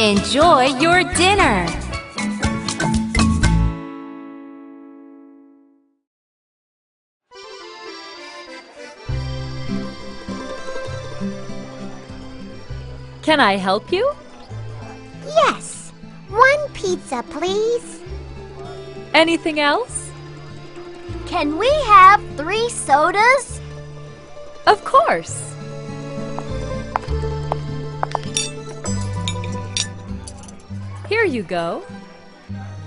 Enjoy your dinner. Can I help you? Yes. 1 pizza, please. Anything else? Can we have 3 sodas? Of course. Here you go.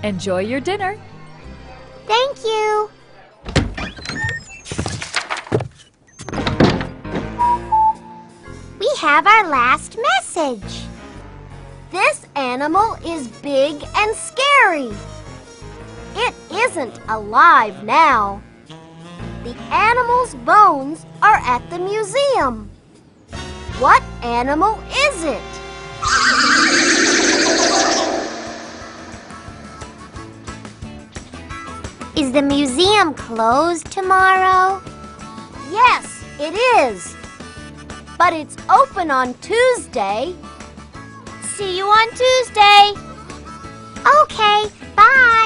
Enjoy your dinner. Thank you. We have our last message. This animal is big and scary. It isn't alive now. The animal's bones are at the museum. What animal is it? Is the museum closed tomorrow? Yes, it is. But it's open on Tuesday. See you on Tuesday. Okay, bye.